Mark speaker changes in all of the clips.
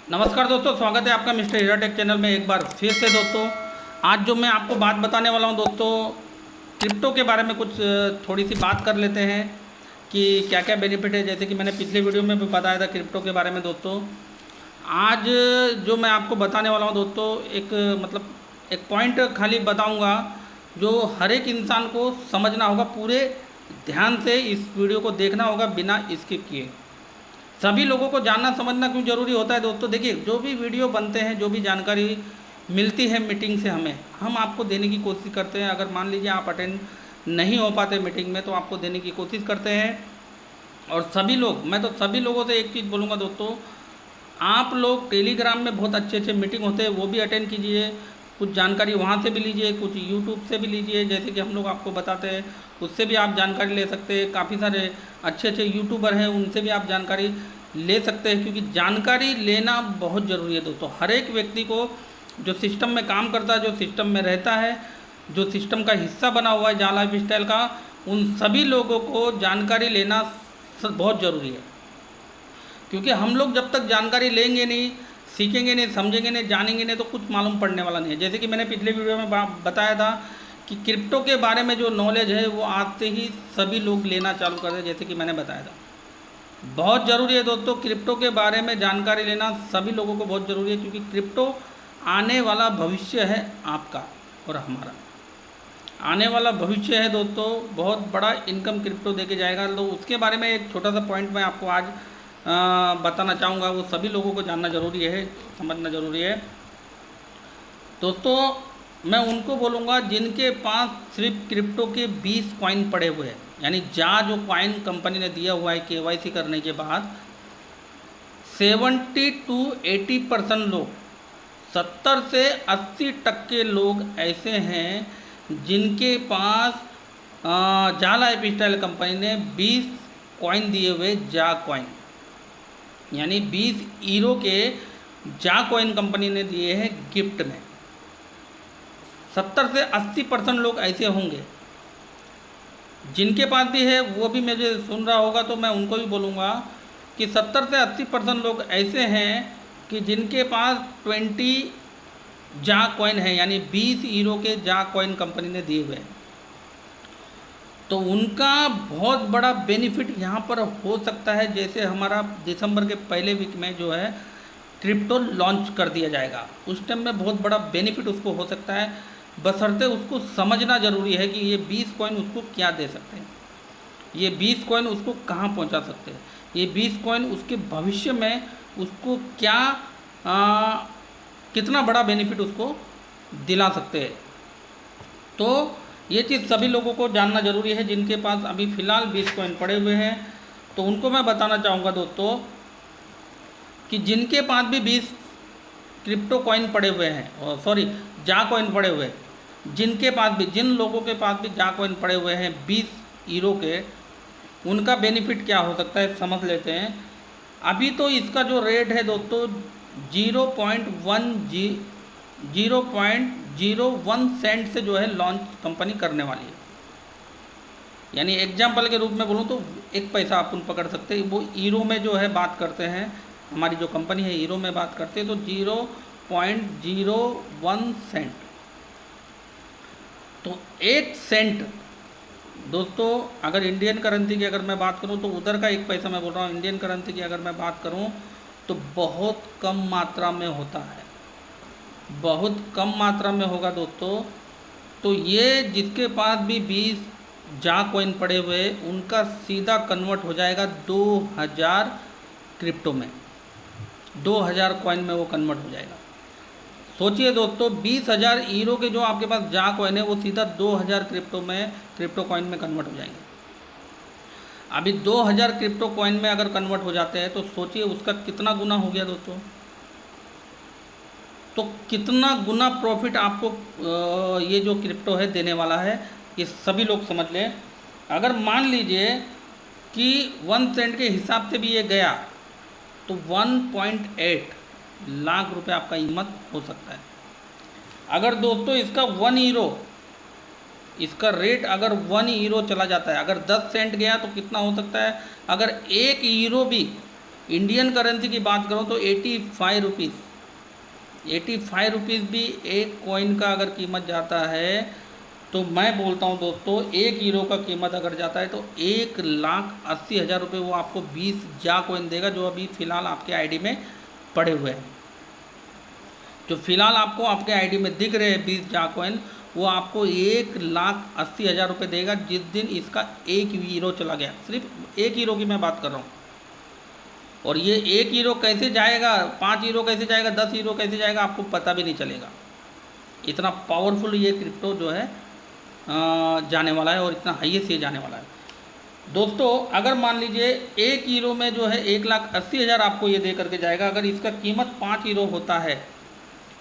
Speaker 1: नमस्कार दोस्तों, स्वागत है आपका मिस्टर हीरा टेक चैनल में एक बार फिर से। दोस्तों आज जो मैं आपको बात बताने वाला हूं दोस्तों, क्रिप्टो के बारे में कुछ थोड़ी सी बात कर लेते हैं कि क्या क्या बेनिफिट है। जैसे कि मैंने पिछले वीडियो में भी बताया था क्रिप्टो के बारे में दोस्तों। आज जो मैं आपको बताने वाला हूं दोस्तों, एक पॉइंट खाली बताऊंगा जो हर एक इंसान को समझना होगा। पूरे ध्यान से इस वीडियो को देखना होगा बिना स्किप किए। सभी लोगों को जानना समझना क्यों ज़रूरी होता है दोस्तों। देखिए, जो भी वीडियो बनते हैं, जो भी जानकारी मिलती है मीटिंग से हम आपको देने की कोशिश करते हैं। अगर मान लीजिए आप अटेंड नहीं हो पाते मीटिंग में, तो आपको देने की कोशिश करते हैं। और सभी लोग, मैं तो सभी लोगों से एक चीज़ बोलूँगा दोस्तों, आप लोग टेलीग्राम में बहुत अच्छे अच्छे मीटिंग होते हैं, वो भी अटेंड कीजिए। कुछ जानकारी वहाँ से भी लीजिए, कुछ यूट्यूब से भी लीजिए, जैसे कि हम लोग आपको बताते हैं, उससे भी आप जानकारी ले सकते हैं। काफ़ी सारे अच्छे अच्छे यूट्यूबर हैं, उनसे भी आप जानकारी ले सकते हैं, क्योंकि जानकारी लेना बहुत ज़रूरी है दोस्तों। हर एक व्यक्ति को, जो सिस्टम में काम करता है, जो सिस्टम में रहता है, जो सिस्टम का हिस्सा बना हुआ है जहाँ लाइफ स्टाइल का, उन सभी लोगों को जानकारी लेना बहुत ज़रूरी है। क्योंकि हम लोग जब तक जानकारी लेंगे नहीं, सीखेंगे नहीं, समझेंगे नहीं, जानेंगे नहीं, तो कुछ मालूम पड़ने वाला नहीं है। जैसे कि मैंने पिछले वीडियो में बताया था कि क्रिप्टो के बारे में जो नॉलेज है वो आज से ही सभी लोग लेना चालू कर दें, जैसे कि मैंने बताया था। बहुत ज़रूरी है दोस्तों, क्रिप्टो के बारे में जानकारी लेना सभी लोगों को बहुत ज़रूरी है, क्योंकि क्रिप्टो आने वाला भविष्य है आपका और हमारा। आने वाला भविष्य है दोस्तों, बहुत बड़ा इनकम क्रिप्टो देके जाएगा। तो उसके बारे में एक छोटा सा पॉइंट मैं आपको आज बताना चाहूँगा। वो सभी लोगों को जानना ज़रूरी है, समझना ज़रूरी है दोस्तों। मैं उनको बोलूँगा जिनके पास सिर्फ क्रिप्टो के 20 कॉइन पड़े हुए हैं, यानी जो कॉइन कंपनी ने दिया हुआ है KYC करने के बाद, 70 to 80% लोग, 70 से 80% लोग ऐसे हैं जिनके पास जा लाइफ स्टाइल कंपनी ने 20 कॉइन दिए हुए, जा कॉइन, यानी 20 ईरो के जा कॉइन कंपनी ने दिए हैं गिफ्ट में। 70 से 80% लोग ऐसे होंगे। जिनके पास भी है वो भी मुझे सुन रहा होगा, तो मैं उनको भी बोलूँगा कि 70 से 80% लोग ऐसे हैं कि जिनके पास 20 जा कॉइन है, यानी 20 ईरो के जा कॉइन कंपनी ने दिए हुए हैं। तो उनका बहुत बड़ा बेनिफिट यहाँ पर हो सकता है। जैसे हमारा दिसंबर के पहले वीक में जो है क्रिप्टो लॉन्च कर दिया जाएगा, उस टाइम में बहुत बड़ा बेनिफिट उसको हो सकता है, बशर्ते उसको समझना ज़रूरी है कि ये 20 कॉइन उसको क्या दे सकते हैं, ये 20 कॉइन उसको कहाँ पहुँचा सकते हैं, ये 20 कॉइन उसके भविष्य में उसको क्या कितना बड़ा बेनिफिट उसको दिला सकते हैं। तो ये चीज़ सभी लोगों को जानना ज़रूरी है। जिनके पास अभी फ़िलहाल 20 कॉइन पड़े हुए हैं, तो उनको मैं बताना चाहूँगा दोस्तों कि जिनके पास भी 20 क्रिप्टो कॉइन पड़े हुए हैं, सॉरी जा कॉइन पड़े हुए हैं, जिन लोगों के पास भी जा कॉइन पड़े हुए हैं 20 ईरो के, उनका बेनिफिट क्या हो सकता है समझ लेते हैं। अभी तो इसका जो रेट है दोस्तों 0.01 सेंट से जो है लॉन्च कंपनी करने वाली है। यानी एग्जाम्पल के रूप में बोलूँ तो 1 पैसा अपन पकड़ सकते हैं। वो ईरो में जो है बात करते हैं, हमारी जो कंपनी है ईरो में बात करते हैं, तो 0.01 सेंट। तो 1 सेंट दोस्तों, अगर इंडियन करेंसी की अगर मैं बात करूं, तो उधर का 1 पैसा मैं बोल रहा हूं, इंडियन करेंसी की अगर मैं बात करूं तो बहुत कम मात्रा में होता है, बहुत कम मात्रा में होगा दोस्तों। तो ये जिसके पास भी 20 जा कॉइन पड़े हुए, उनका सीधा कन्वर्ट हो जाएगा 2000 क्रिप्टो में, 2000 कॉइन में वो कन्वर्ट हो जाएगा। सोचिए दोस्तों, 20,000 ईरो के जो आपके पास जा कॉइन है, वो सीधा 2000 क्रिप्टो कॉइन में कन्वर्ट हो जाएंगे। अभी 2000 क्रिप्टो कॉइन में अगर कन्वर्ट हो जाते हैं, तो सोचिए उसका कितना गुना हो गया दोस्तों। तो कितना गुना प्रॉफिट आपको ये जो क्रिप्टो है देने वाला है, ये सभी लोग समझ लें। अगर मान लीजिए कि 1 सेंट के हिसाब से भी ये गया, तो 1.8 लाख रुपए आपका कीमत हो सकता है। अगर दोस्तों इसका 1 ईरो, इसका रेट अगर 1 ईरो चला जाता है, अगर 10 सेंट गया तो कितना हो सकता है। अगर 1 ईरो भी इंडियन करेंसी की बात करूँ तो 85 रुपीज़, 85 रुपीज़ भी एक कॉइन का अगर कीमत जाता है तो मैं बोलता हूँ दोस्तों, 1 हीरो का कीमत अगर जाता है तो 1,80,000 रुपये वो आपको 20 जा कॉइन देगा, जो अभी फ़िलहाल आपके आईडी में पड़े हुए हैं। जो फ़िलहाल आपको आपके आईडी में दिख रहे हैं 20 जा कॉइन, वो आपको 1,80,000 रुपये देगा जिस दिन इसका 1 हीरो चला गया। सिर्फ 1 हीरो की मैं बात कर रहा हूँ। और ये 1 हीरो कैसे जाएगा, 5 हीरो कैसे जाएगा, 10 हीरो कैसे जाएगा, आपको पता भी नहीं चलेगा। इतना पावरफुल ये क्रिप्टो जो है जाने वाला है और इतना हाईएस्ट ये जाने वाला है दोस्तों। अगर मान लीजिए 1 हीरो में जो है 1,80,000 आपको ये दे करके जाएगा। अगर इसका कीमत 5 हीरो होता है,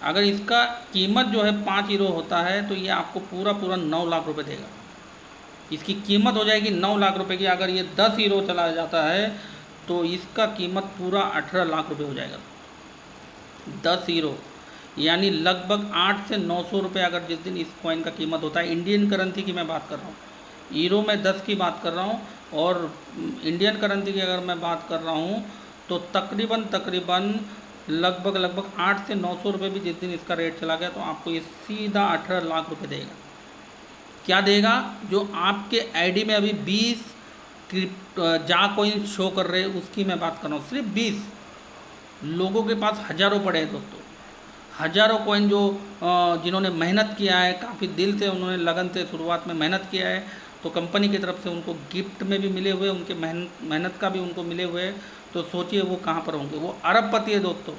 Speaker 1: अगर इसका कीमत जो है 5 हीरो होता है तो ये आपको पूरा 9 लाख रुपए देगा। इसकी कीमत हो जाएगी 9 लाख रुपए की। अगर ये 10 हीरो चला जाता है तो इसका कीमत पूरा 18 लाख रुपए हो जाएगा। 10 हीरो यानी लगभग 8 से 900 रुपये अगर जिस दिन इस कॉइन का कीमत होता है। इंडियन करेंसी की मैं बात कर रहा हूँ, हीरो में 10 की बात कर रहा हूँ। और इंडियन करेंसी की अगर मैं बात कर रहा हूँ तो तकरीबन लगभग 8 से 900 रुपये भी जिस दिन इसका रेट चला गया तो आपको ये सीधा 18 लाख रुपये देगा। क्या देगा? जो आपके आईडी में अभी 20 जा कॉइन शो कर रहे हैं उसकी मैं बात कर रहा हूँ। सिर्फ 20 लोगों के पास हज़ारों पड़े हैं दोस्तों, हज़ारों कॉइन जो जिन्होंने मेहनत किया है, काफ़ी दिल से उन्होंने लगन से शुरुआत में मेहनत किया है, तो कंपनी की तरफ से उनको गिफ्ट में भी मिले हुए, उनके मेहनत का भी उनको मिले हुए। तो सोचिए वो कहाँ पर होंगे, वो अरबपति है दोस्तों,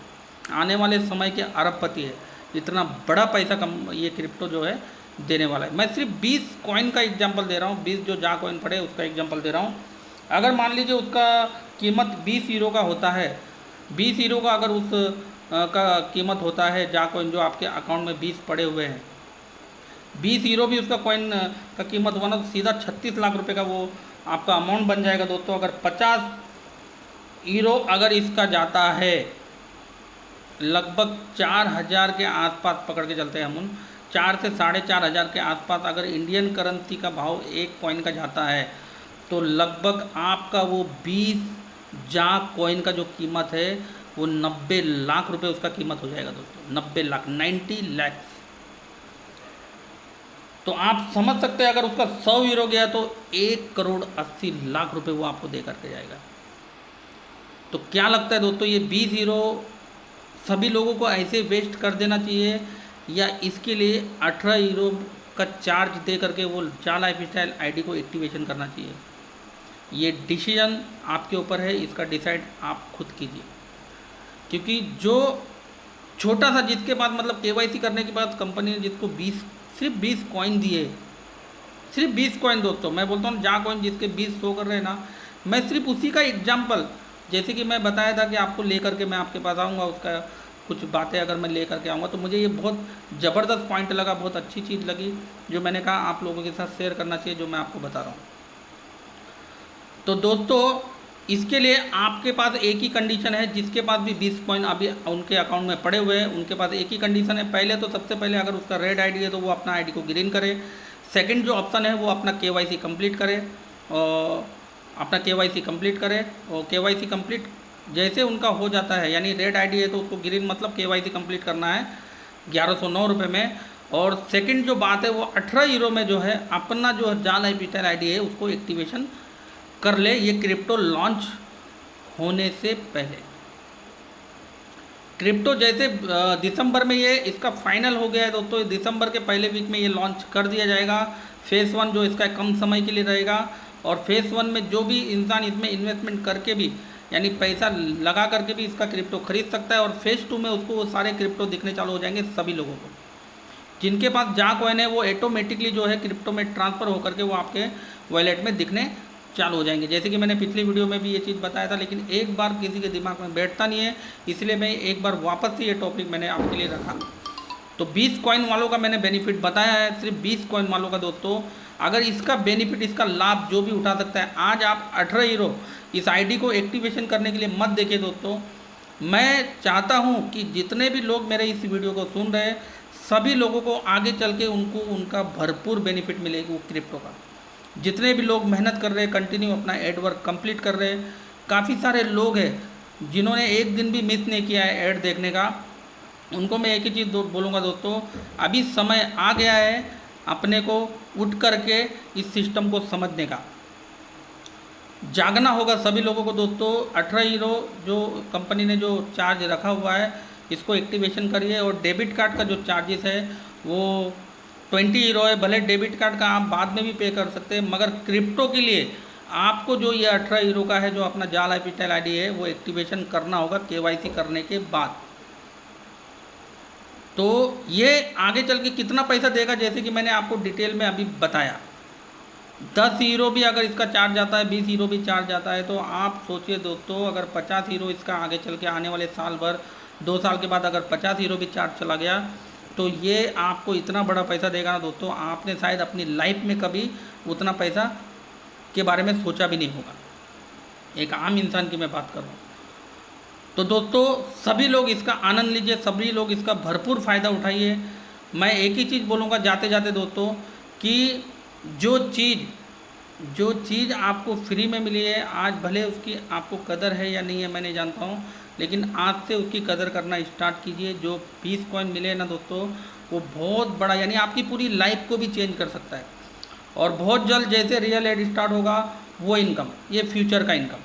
Speaker 1: आने वाले समय के अरबपति है। इतना बड़ा पैसा ये क्रिप्टो जो है देने वाला है। मैं सिर्फ 20 कॉइन का एग्जाम्पल दे रहा हूँ, 20 जो जा कॉइन पड़े उसका एग्जाम्पल दे रहा हूँ। अगर मान लीजिए उसका कीमत 20 हीरो का होता है, 20 हीरो का अगर उस का कीमत होता है जा कॉइन जो आपके अकाउंट में 20 पड़े हुए हैं, 20 हीरो भी उसका कॉइन का कीमत हुआ ना तो सीधा 36 लाख रुपए का वो आपका अमाउंट बन जाएगा दोस्तों। अगर 50 हीरो अगर इसका जाता है, लगभग 4,000 के आसपास पकड़ के चलते हैं हम, 4 से 4,500 के आसपास अगर इंडियन करेंसी का भाव एक कॉइन का जाता है तो लगभग आपका वो 20 जा कॉइन का जो कीमत है वो 90 लाख रुपए उसका कीमत हो जाएगा दोस्तों। 90 लाख, 90 लैक्स। तो आप समझ सकते हैं अगर उसका 100 हीरो गया तो 1,80,00,000 रुपए वो आपको दे करके जाएगा। तो क्या लगता है दोस्तों, ये 20 हीरो सभी लोगों को ऐसे वेस्ट कर देना चाहिए या इसके लिए 18 हीरो का चार्ज दे करके वो जा लाइफस्टाइल आईडी को एक्टिवेशन करना चाहिए? ये डिसीजन आपके ऊपर है, इसका डिसाइड आप खुद कीजिए। क्योंकि जो छोटा सा जिसके बाद मतलब केवाईसी करने के बाद कंपनी ने जिसको सिर्फ 20 कॉइन दिए, सिर्फ 20 कॉइन दोस्तों, मैं बोलता हूँ जा कॉइन जिसके 20 शो कर रहे हैं ना, मैं सिर्फ उसी का एग्जाम्पल, जैसे कि मैं बताया था कि आपको लेकर के मैं आपके पास आऊँगा, उसका कुछ बातें अगर मैं लेकर के आऊँगा तो मुझे ये बहुत ज़बरदस्त पॉइंट लगा, बहुत अच्छी चीज़ लगी जो मैंने कहा आप लोगों के साथ शेयर करना चाहिए, जो मैं आपको बता रहा हूँ। तो दोस्तों इसके लिए आपके पास एक ही कंडीशन है, जिसके पास भी 20 कॉइन अभी उनके अकाउंट में पड़े हुए हैं उनके पास एक ही कंडीशन है। पहले तो सबसे पहले अगर उसका रेड आईडी है तो वो अपना आईडी को ग्रीन करे। सेकंड जो ऑप्शन है वो अपना केवाईसी कंप्लीट करे और अपना केवाईसी कंप्लीट करे। और केवाईसी कंप्लीट जैसे उनका हो जाता है, यानी रेड आईडी है तो उसको ग्रीन मतलब केवाईसी कंप्लीट करना है 1109 रुपये में। और सेकंड जो बात है वो 18 हीरो में जो है अपना जो जा लाइफस्टाइल आईडी है उसको एक्टिवेशन कर ले, ये क्रिप्टो लॉन्च होने से पहले। क्रिप्टो जैसे दिसंबर में ये इसका फाइनल हो गया है दोस्तों, दिसंबर के पहले वीक में ये लॉन्च कर दिया जाएगा। फेज़ 1 जो इसका कम समय के लिए रहेगा और फेज़ 1 में जो भी इंसान इसमें इन्वेस्टमेंट करके भी यानी पैसा लगा करके भी इसका क्रिप्टो खरीद सकता है। और फेज़ 2 में उसको वो सारे क्रिप्टो दिखने चालू हो जाएंगे। सभी लोगों को जिनके पास जा कॉइन है वो ऑटोमेटिकली जो है क्रिप्टो में ट्रांसफ़र होकर के वो आपके वॉलेट में दिखने चालू हो जाएंगे। जैसे कि मैंने पिछली वीडियो में भी ये चीज़ बताया था, लेकिन एक बार किसी के दिमाग में बैठता नहीं है, इसलिए मैं एक बार वापस से ये टॉपिक मैंने आपके लिए रखा। तो 20 कॉइन वालों का मैंने बेनिफिट बताया है, सिर्फ 20 कॉइन वालों का दोस्तों। अगर इसका बेनिफिट, इसका लाभ जो भी उठा सकता है, आज आप 18 हीरो इस आईडी को एक्टिवेशन करने के लिए मत देखिए दोस्तों। मैं चाहता हूँ कि जितने भी लोग मेरे इस वीडियो को सुन रहे हैं सभी लोगों को आगे चल के उनको उनका भरपूर बेनिफिट मिलेगा वो क्रिप्टो का। जितने भी लोग मेहनत कर रहे हैं, कंटिन्यू अपना एड वर्क कंप्लीट कर रहे हैं, काफ़ी सारे लोग हैं जिन्होंने एक दिन भी मिस नहीं किया है ऐड देखने का, उनको मैं एक ही चीज़ बोलूँगा दोस्तों, अभी समय आ गया है अपने को उठ करके इस सिस्टम को समझने का। जागना होगा सभी लोगों को दोस्तों। 18 हीरो जो कंपनी ने जो चार्ज रखा हुआ है, इसको एक्टिवेशन करिए। और डेबिट कार्ड का जो चार्जेस है वो 20 हीरो है। भले डेबिट कार्ड का आप बाद में भी पे कर सकते हैं, मगर क्रिप्टो के लिए आपको जो ये 18 हीरो का है, जो अपना जाल IPTel ID है, वो एक्टिवेशन करना होगा KYC करने के बाद। तो ये आगे चल के कितना पैसा देगा, जैसे कि मैंने आपको डिटेल में अभी बताया। 10 हीरो भी अगर इसका चार्ज आता है, 20 हीरो भी चार्ज आता है, तो आप सोचिए दोस्तों, अगर 50 हीरो इसका आगे चल के आने वाले साल भर 2 साल के बाद अगर 50 हीरो भी चार्ज चला गया, तो ये आपको इतना बड़ा पैसा देगा ना दोस्तों, आपने शायद अपनी लाइफ में कभी उतना पैसा के बारे में सोचा भी नहीं होगा। एक आम इंसान की मैं बात कर रहा हूँ। तो दोस्तों सभी लोग इसका आनंद लीजिए, सभी लोग इसका भरपूर फ़ायदा उठाइए। मैं एक ही चीज़ बोलूँगा जाते जाते दोस्तों, कि जो चीज़ आपको फ्री में मिली है, आज भले उसकी आपको कदर है या नहीं है मैं नहीं जानता हूँ, लेकिन आज से उसकी कदर करना स्टार्ट कीजिए। जो 20 कॉइन मिले ना दोस्तों, वो बहुत बड़ा, यानी आपकी पूरी लाइफ को भी चेंज कर सकता है। और बहुत जल्द जैसे रियल एड स्टार्ट होगा, वो इनकम, ये फ्यूचर का इनकम,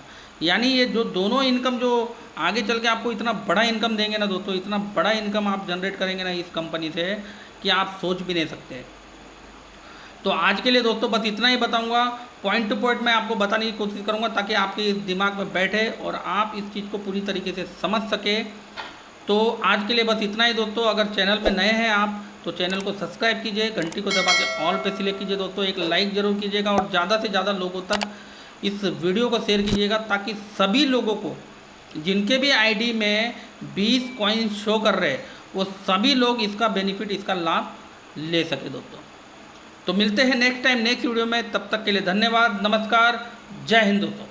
Speaker 1: यानी ये जो दोनों इनकम जो आगे चल के आपको इतना बड़ा इनकम देंगे ना दोस्तों, इतना बड़ा इनकम आप जनरेट करेंगे ना इस कंपनी से कि आप सोच भी नहीं सकते। तो आज के लिए दोस्तों बस इतना ही बताऊंगा, पॉइंट टू पॉइंट मैं आपको बताने की कोशिश करूंगा, ताकि आपके दिमाग में बैठे और आप इस चीज़ को पूरी तरीके से समझ सके। तो आज के लिए बस इतना ही दोस्तों। अगर चैनल पे नए हैं आप, तो चैनल को सब्सक्राइब कीजिए, घंटी को दबा के ऑल पे सिलेक्ट कीजिए दोस्तों, एक लाइक ज़रूर कीजिएगा और ज़्यादा से ज़्यादा लोगों तक इस वीडियो को शेयर कीजिएगा, ताकि सभी लोगों को जिनके भी ID में 20 कॉइन शो कर रहे हैं, वो सभी लोग इसका बेनिफिट, इसका लाभ ले सके दोस्तों। तो मिलते हैं नेक्स्ट टाइम नेक्स्ट वीडियो में, तब तक के लिए धन्यवाद, नमस्कार, जय हिंद दोस्तों।